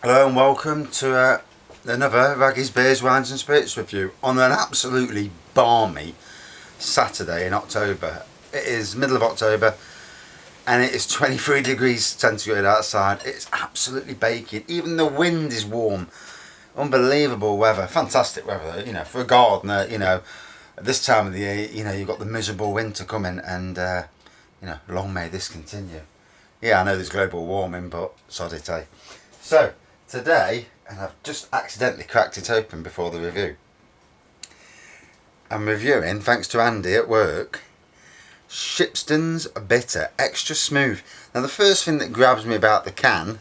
Hello and welcome to another Raggy's Beers, Wines and Spirits review on an absolutely balmy Saturday in October. It is middle of October and it is 23 degrees centigrade outside. It's absolutely baking. Even the wind is warm. Unbelievable weather. Fantastic weather, for a gardener, at this time of the year, you've got the miserable winter coming and, long may this continue. Yeah, I know there's global warming, but sod it, eh? So, today, and I've just accidentally cracked it open before the review, I'm reviewing, thanks to Andy at work, Shipsterns Extra Smooth. Now the first thing that grabs me about the can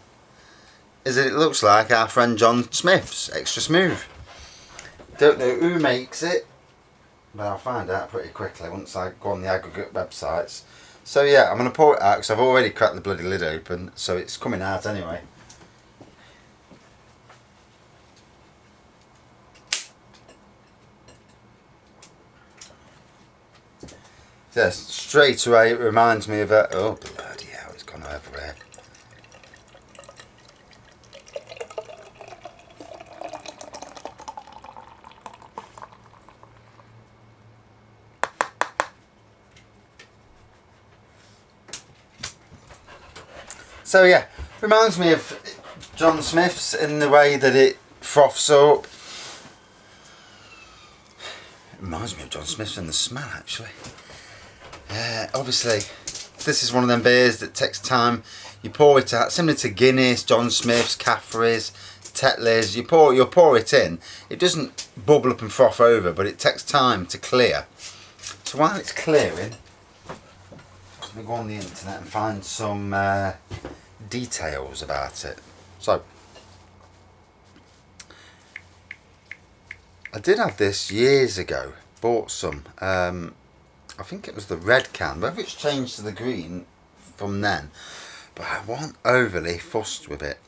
is that it looks like our friend John Smith's Extra Smooth. Don't know who makes it, but I'll find out pretty quickly once I go on the aggregate websites. So yeah, I'm going to pour it out because I've already cracked the bloody lid open, so it's coming out anyway. Yes, straight away it reminds me of a... Oh bloody hell, it's gone over there. So yeah, reminds me of John Smith's in the way that it froths up. It reminds me of John Smith's in the smell actually. Obviously, this is one of them beers that takes time. You pour it out, similar to Guinness, John Smith's, Caffrey's, Tetley's. You'll pour it in. It doesn't bubble up and froth over, but it takes time to clear. So while it's clearing, let me go on the internet and find some details about it. So, I did have this years ago. Bought some. I think it was the red can, whether it's changed to the green from then, but I wasn't overly fussed with it.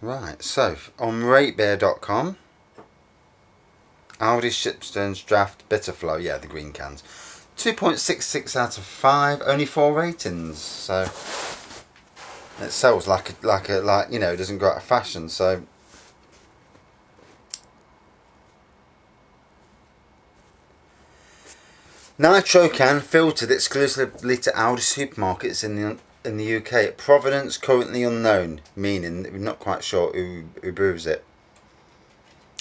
Right, so on ratebeer.com, Aldi Shipsterns Draft Bitter Flow, yeah, the green cans, 2.66 out of 5, only 4 ratings, so it sells like it doesn't go out of fashion. So Nitro can filtered exclusively to Aldi supermarkets in the UK. Provenance currently unknown, meaning that we're not quite sure who brews it.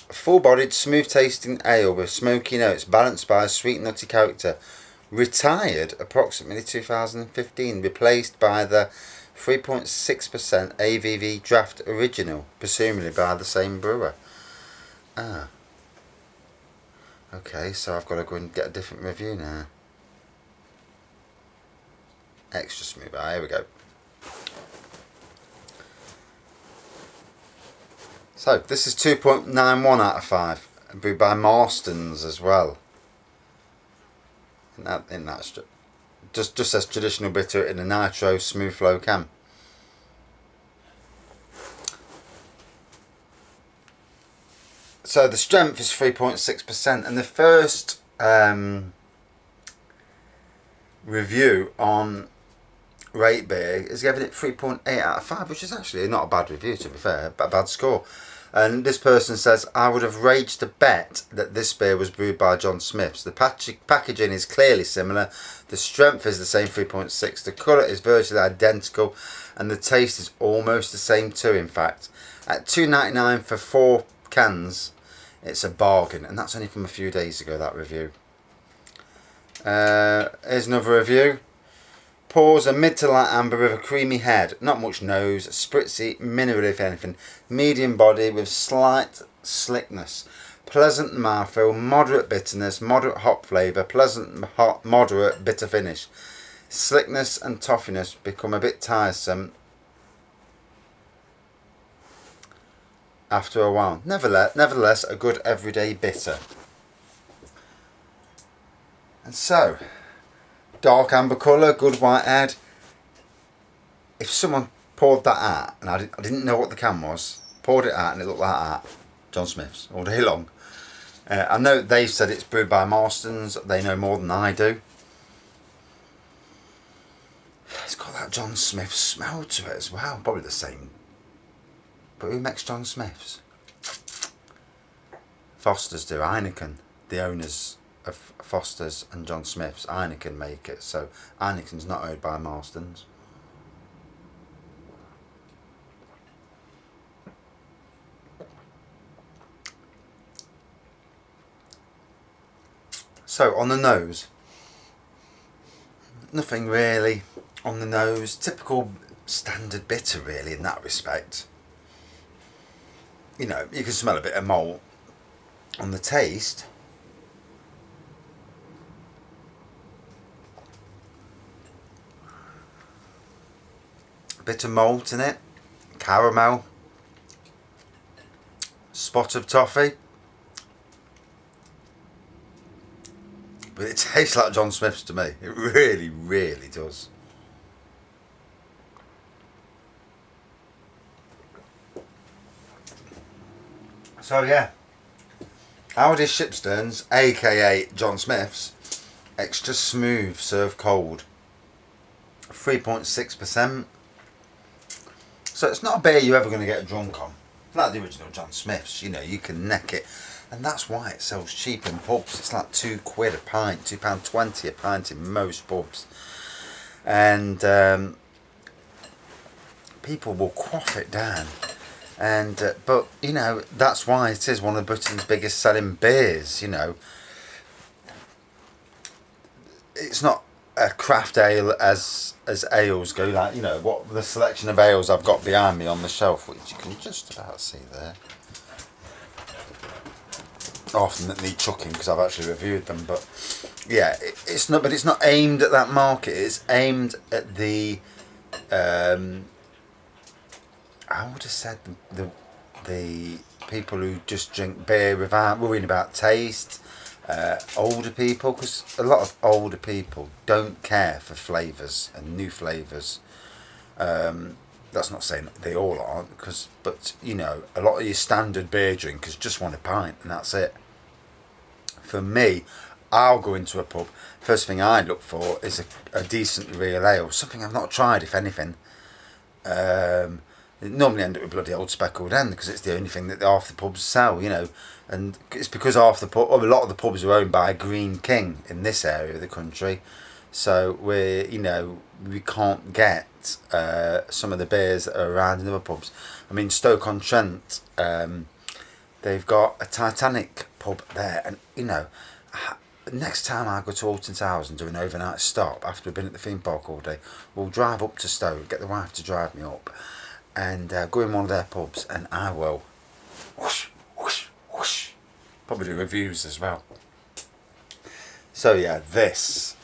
A full-bodied, smooth-tasting ale with smoky notes, balanced by a sweet nutty character. Retired approximately 2015, replaced by the 3.6% ABV Draft Original, presumably by the same brewer. Okay, so I've got to go and get a different review now. Extra Smooth. Here we go. So this is 2.91 out of 5, brewed by Marston's as well. In that just says traditional bitter in a nitro smooth flow can. So the strength is 3.6%, and the first review on Rate Beer is giving it 3.8 out of 5, which is actually not a bad review, to be fair, but a bad score. And this person says, I would have raged to bet that this beer was brewed by John Smith's. The packaging is clearly similar. The strength is the same, 3.6. The colour is virtually identical. And the taste is almost the same too, in fact. At $2.99 for 4 cans, it's a bargain. And that's only from a few days ago, that review. Here's another review. Pours a mid to light amber with a creamy head, not much nose, spritzy, mineral if anything, medium body with slight slickness, pleasant mouthfeel, moderate bitterness, moderate hop flavour, pleasant hot, moderate bitter finish. Slickness and toffiness become a bit tiresome after a while. Nevertheless, a good everyday bitter. And so, dark amber colour, good white head. If someone poured that out, and I didn't know what the can was, poured it out and it looked like that, John Smith's, all day long. I know they've said it's brewed by Marston's, they know more than I do. It's got that John Smith smell to it as well. Probably the same. But who makes John Smiths? Foster's do. Heineken, the owners of Foster's and John Smith's, Heineken make it. So Heineken's not owned by Marston's. So on the nose, nothing really on the nose. Typical standard bitter really in that respect. You know, you can smell a bit of malt. On the taste, a bit of malt in it, caramel, spot of toffee. But it tastes like John Smith's to me. It really, really does. So yeah, Aldi Shipsterns, aka John Smith's, Extra Smooth, served cold. 3.6%. So it's not a beer you're ever going to get drunk on. It's like the original John Smith's, you know, you can neck it. And that's why it sells cheap in pubs. It's like £2 a pint, £2.20 a pint in most pubs. And people will quaff it down. And but you know, that's why it is one of Britain's biggest selling beers. You know, it's not a craft ale as ales go. Like, you know, what the selection of ales I've got behind me on the shelf, which you can just about see there. Often that need chucking because I've actually reviewed them, but yeah, it's not. But it's not aimed at that market. It's aimed at the. I would have said the people who just drink beer without worrying about taste. Older people, because a lot of older people don't care for flavours and new flavours. That's not saying that they all aren't, but you know, a lot of your standard beer drinkers just want a pint and that's it. For me, I'll go into a pub. First thing I look for is a decent real ale, something I've not tried, if anything. Normally end up with bloody old speckled hen because it's the only thing that half the pubs sell, you know, and it's because a lot of the pubs are owned by Green King in this area of the country, so we can't get some of the beers that are around in other pubs. I mean, Stoke-on-Trent, they've got a Titanic pub there, and you know, next time I go to Alton Towers and do an overnight stop after we've been at the theme park all day, we'll drive up to Stoke, get the wife to drive me up, and go in one of their pubs, and I will whoosh, whoosh, whoosh. Probably do reviews as well. So yeah, this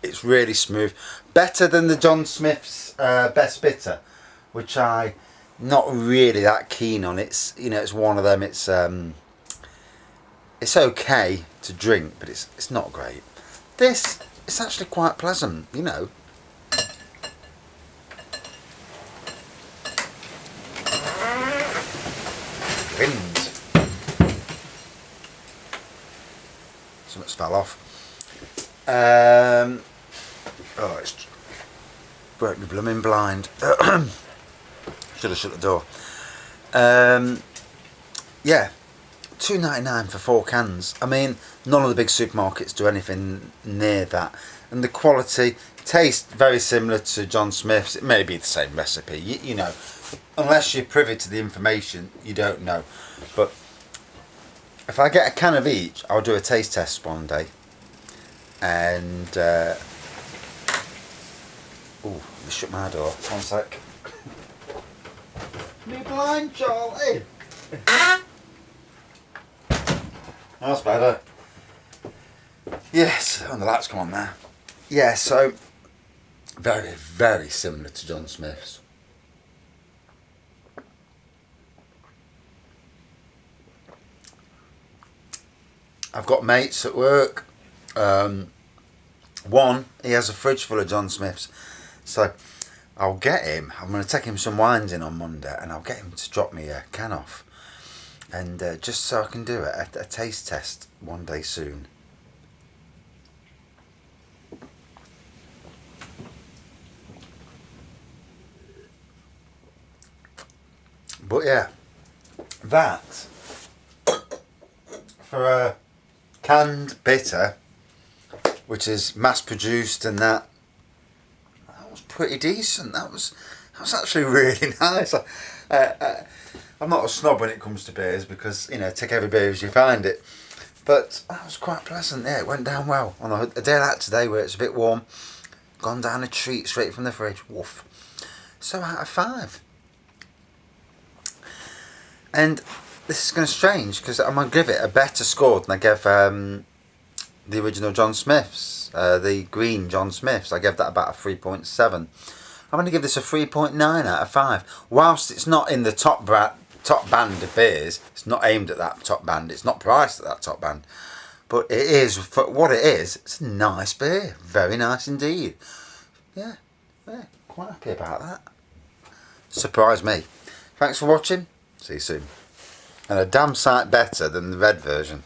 it's really smooth, better than the John Smith's Best Bitter, which I not really that keen on. It's, you know, it's one of them. It's okay to drink, but it's not great. This, it's actually quite pleasant, you know. Wind. Something's fell off. Oh, it's broke my blooming blind. Should have shut the door. Yeah, £2.99 for 4 cans. I mean, none of the big supermarkets do anything near that, and the quality, taste very similar to John Smith's. It may be the same recipe, you know, unless you're privy to the information, you don't know. But if I get a can of each, I'll do a taste test one day. And let me shut my door. 1 sec. Me blind, Charlie. That's better. Yes, and the lights come on there. Yeah, so very, very similar to John Smith's. I've got mates at work. One, he has a fridge full of John Smith's, so I'll get him. I'm going to take him some wines in on Monday, and I'll get him to drop me a can off, and just so I can do a taste test one day soon. But yeah, that for a canned bitter, which is mass produced, and that was pretty decent. That was actually really nice. I'm not a snob when it comes to beers because, you know, take every beer as you find it. But that was quite pleasant. Yeah, it went down well on a day like today where it's a bit warm. Gone down a treat straight from the fridge. Woof. So out of 5. And this is going to be strange because I'm going to give it a better score than I gave the original John Smith's, the green John Smith's. I gave that about a 3.7. I'm going to give this a 3.9 out of 5. Whilst it's not in the top band of beers, it's not aimed at that top band, it's not priced at that top band, but it is, for what it is, it's a nice beer. Very nice indeed. Yeah, quite happy about that. Surprised me. Thanks for watching. See you soon. And a damn sight better than the red version.